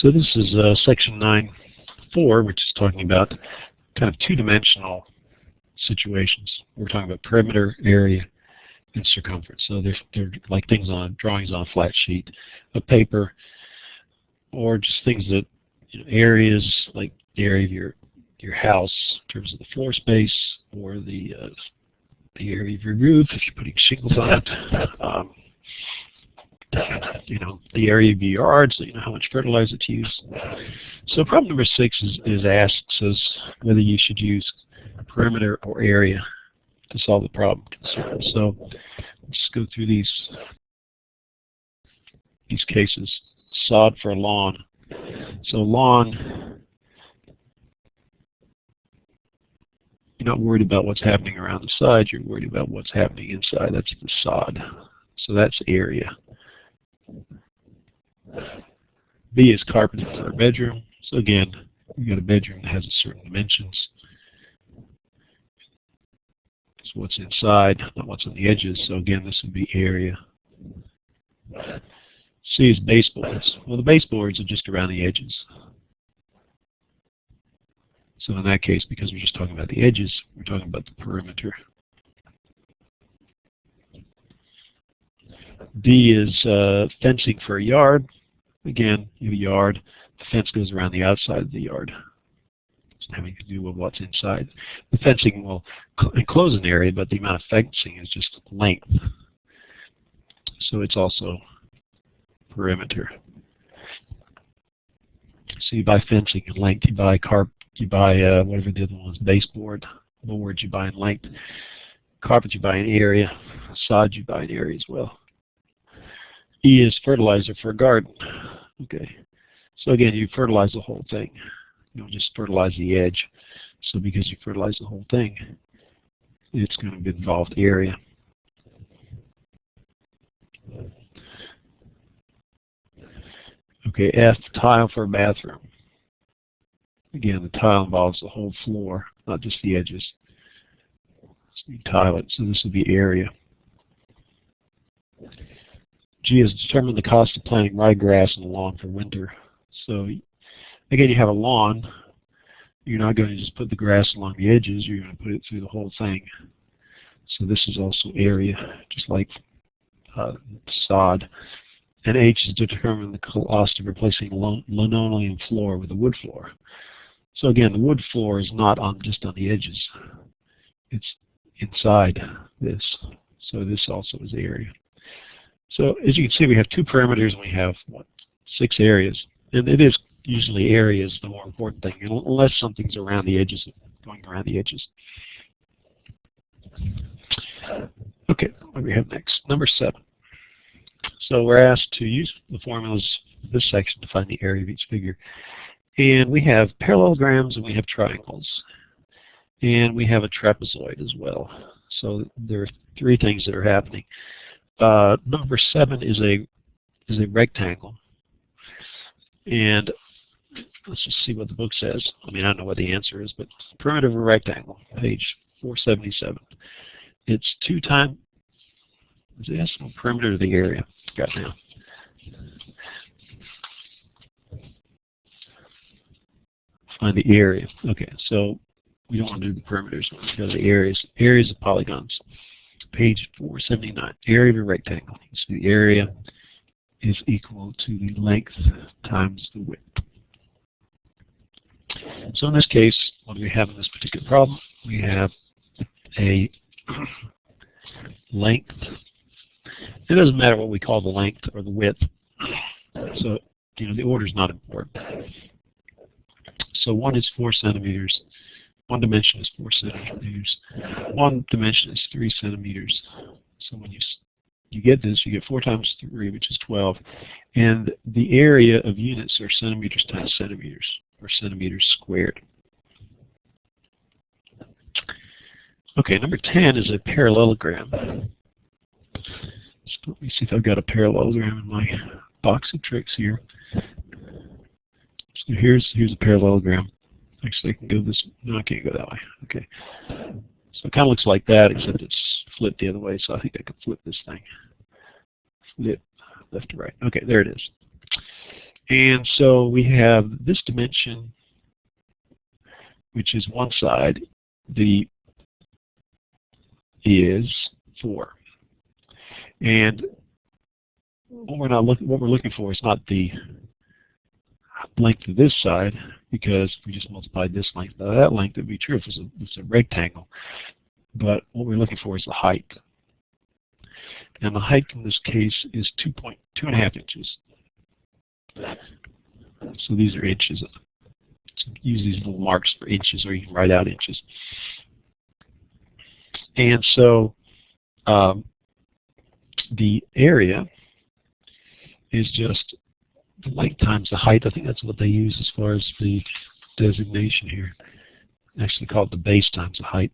So this is section 9.4, which is talking about kind of two-dimensional situations. We're talking about perimeter, area, and circumference. So they're like things on drawings on a flat sheet of paper, or just things that, areas like the area of your house in terms of the floor space, or the area of your roof if you're putting shingles on it. The area of your yard, so you know how much fertilizer to use. So problem number 6 asks us whether you should use perimeter or area to solve the problem concern. So let's go through these cases. Sod for a lawn. So lawn, you're not worried about what's happening around the side, you're worried about what's happening inside. That's the sod. So that's area. B is carpeting for a bedroom. So again, you've got a bedroom that has certain dimensions. So what's inside, not what's on the edges. So again, this would be area. C is baseboards. Well, the baseboards are just around the edges. So in that case, because we're just talking about the edges, we're talking about the perimeter. D is fencing for a yard. Again, you have a yard. The fence goes around the outside of the yard. It's having to do with what's inside. The fencing will enclose an area, but the amount of fencing is just length. So it's also perimeter. So you buy fencing in length. You buy whatever the other one was, baseboard. Boards you buy in length. Carpet you buy in area. Sod you buy in area as well. E is fertilizer for a garden. Okay, so again, you fertilize the whole thing. You don't just fertilize the edge. So because you fertilize the whole thing, it's going to involve the area. Okay, F, tile for a bathroom. Again, the tile involves the whole floor, not just the edges. So you tile it, so this would be area. G is determine the cost of planting ryegrass in the lawn for winter. So again, you have a lawn. You're not going to just put the grass along the edges. You're going to put it through the whole thing. So this is also area, just like sod. And H is determine the cost of replacing linoleum floor with a wood floor. So again, the wood floor is not just on the edges. It's inside this. So this also is area. So as you can see, we have 2 parameters and we have, 6 areas. And it is usually areas the more important thing, unless something's around the edges, going around the edges. Okay, what do we have next? Number 7. So we're asked to use the formulas of this section to find the area of each figure. And we have parallelograms and we have triangles. And we have a trapezoid as well. So there are 3 things that are happening. Number 7 is a rectangle, and let's just see what the book says. I mean, I don't know what the answer is, but perimeter of a rectangle, page 477. It's 2 times. Is the decimal perimeter of the area? Got now. Find the area. Okay, so we don't want to do the perimeters. We want to go to the areas. Areas of polygons. Page 479, area of a rectangle. So the area is equal to the length times the width. So in this case, what do we have in this particular problem? We have a length. It doesn't matter what we call the length or the width. So, the order is not important. So one is 4 centimeters. One dimension is 4 centimeters. One dimension is 3 centimeters. So when you get this, you get 4 times 3, which is 12. And the area of units are centimeters times centimeters, or centimeters squared. Okay, number 10 is a parallelogram. So let me see if I've got a parallelogram in my box of tricks here. So here's a parallelogram. Actually, I can go this. No, I can't go that way. Okay. So it kind of looks like that, except it's flipped the other way. So I think I can flip this thing. Flip left to right. Okay, there it is. And so we have this dimension, which is one side, is 4. And what we're looking for is not the length of this side, because if we just multiplied this length by that length, it would be true if it was a rectangle. But what we're looking for is the height. And the height in this case is 2.5 inches. So these are inches. So use these little marks for inches, or you can write out inches. And so the area is just the length times the height. I think that's what they use as far as the designation here. Actually called the base times the height.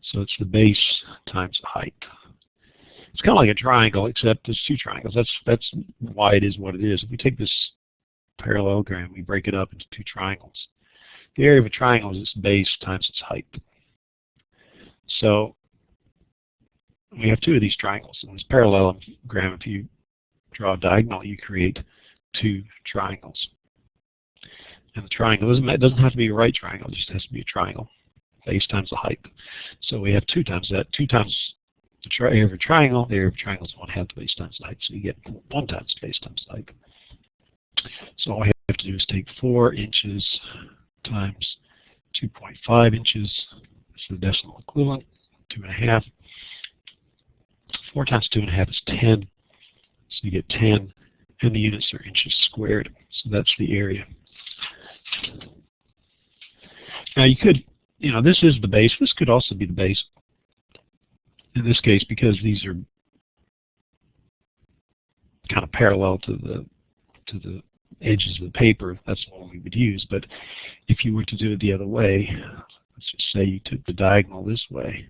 So it's the base times the height. It's kind of like a triangle, except there's 2 triangles. That's why it is what it is. If we take this parallelogram, we break it up into 2 triangles. The area of a triangle is its base times its height. So we have 2 of these triangles. In this parallelogram, if you draw a diagonal, you create 2 triangles. And the triangle doesn't have to be a right triangle, it just has to be a triangle. Base times the height. So we have 2 times that. 2 times the area of a triangle. The area of a triangle is 1/2 the base times the height. So you get 1 times the base times the height. So all we have to do is take 4 inches times 2.5 inches. That's the decimal equivalent. 2.5. 4 times 2.5 is 10. So you get 10. And the units are inches squared. So that's the area. Now you could, this is the base. This could also be the base. In this case, because these are kind of parallel to the edges of the paper, that's what we would use. But if you were to do it the other way, let's just say you took the diagonal this way.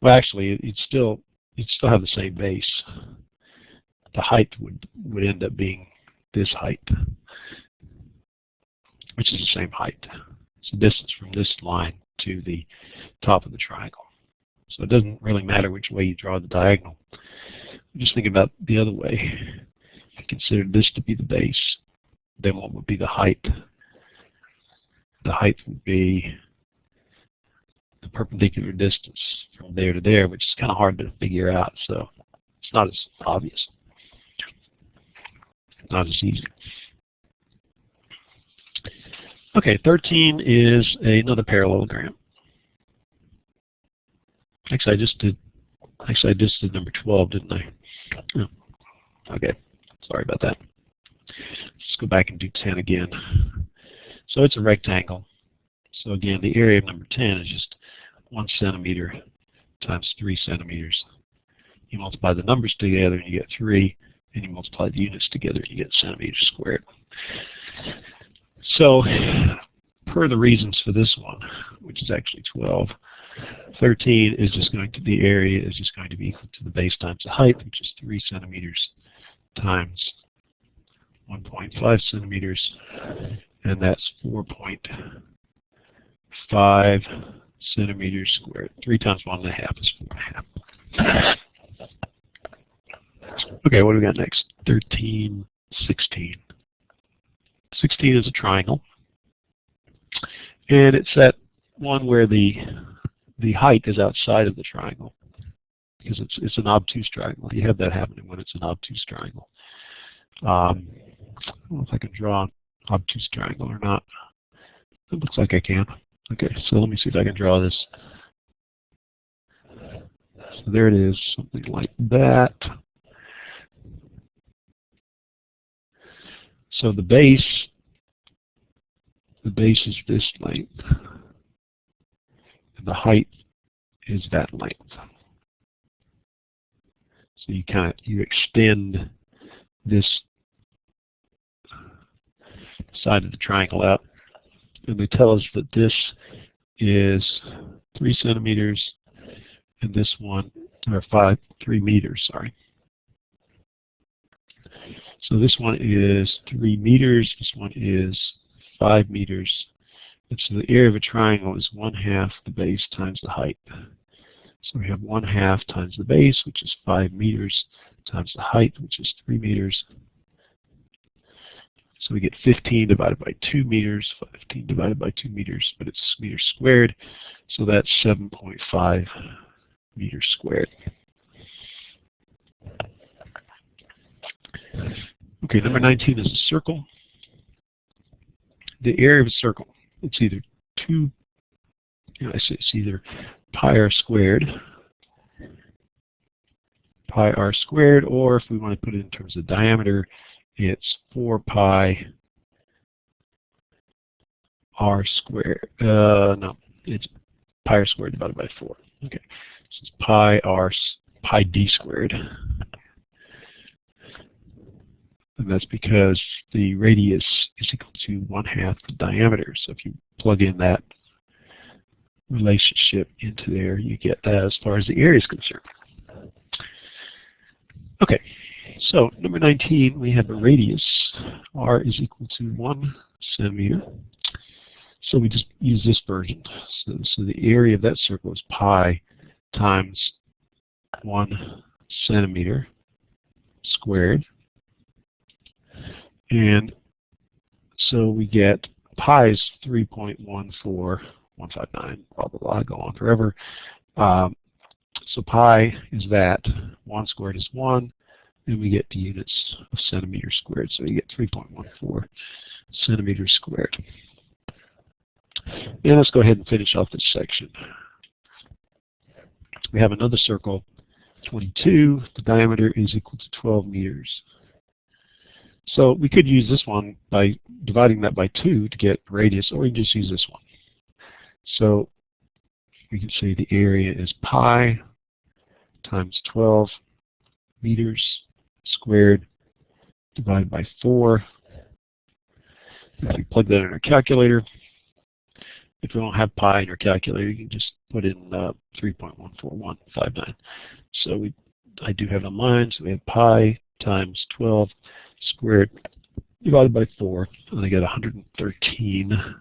Well, actually, you'd still have the same base. The height would end up being this height, which is the same height. It's the distance from this line to the top of the triangle. So it doesn't really matter which way you draw the diagonal. Just think about the other way. If you consider this to be the base, then what would be the height? The height would be the perpendicular distance from there to there, which is kind of hard to figure out, so it's not as obvious. Not as easy. Okay, 13 is another parallelogram. Actually, I just did number 12, didn't I? Oh, okay, sorry about that. Let's go back and do 10 again. So it's a rectangle. So again, the area of number 10 is just 1 centimeter times 3 centimeters. You multiply the numbers together and you get 3, and you multiply the units together and you get centimeters squared. So, per the reasons for this one, which is actually 12, 13 is just going to, the area is just going to be equal to the base times the height, which is 3 centimeters times 1.5 centimeters, and that's 4.5 centimeters squared. 3 times 1.5 is 4.5. Okay, what do we got next? 13, 16. 16 is a triangle, and it's that one where the height is outside of the triangle, because it's an obtuse triangle. You have that happening when it's an obtuse triangle. I don't know if I can draw an obtuse triangle or not. It looks like I can. Okay, so let me see if I can draw this. So there it is, something like that. So the base is this length, and the height is that length. So you extend this side of the triangle out, and they tell us that this is 3 centimeters, and this one, or 3 meters, sorry. So this one is 3 meters, this one is 5 meters, And so the area of a triangle is 1/2 the base times the height. So we have 1/2 times the base, which is 5 meters, times the height, which is 3 meters. So we get 15 divided by 2 meters, 15 divided by 2 meters, but it's meters squared. So that's 7.5 meters squared. Okay, number 19 is a circle. The area of a circle, it's either it's either pi r squared, or if we want to put it in terms of diameter, it's 4 pi r squared. No, it's pi r squared divided by 4. Okay, so it's pi d squared. And that's because the radius is equal to 1/2 the diameter. So if you plug in that relationship into there, you get that as far as the area is concerned. Okay, so number 19, we have a radius. R is equal to 1 centimeter. So we just use this version. So the area of that circle is pi times 1 centimeter squared. And so we get pi is 3.14159, blah, blah, blah, go on forever. So pi is that, 1 squared is 1, and we get the units of centimeters squared. So you get 3.14 centimeters squared. And let's go ahead and finish off this section. We have another circle, 22. The diameter is equal to 12 meters. So we could use this one by dividing that by 2 to get radius, or we can just use this one. So we can say the area is pi times 12 meters squared divided by 4. If you plug that in our calculator, if you don't have pi in your calculator, you can just put in 3.14159. So I do have it on mine, so we have pi times 12 squared divided by 4, and I get 113.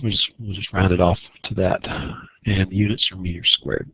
We'll just round it off to that, and the units are meters squared.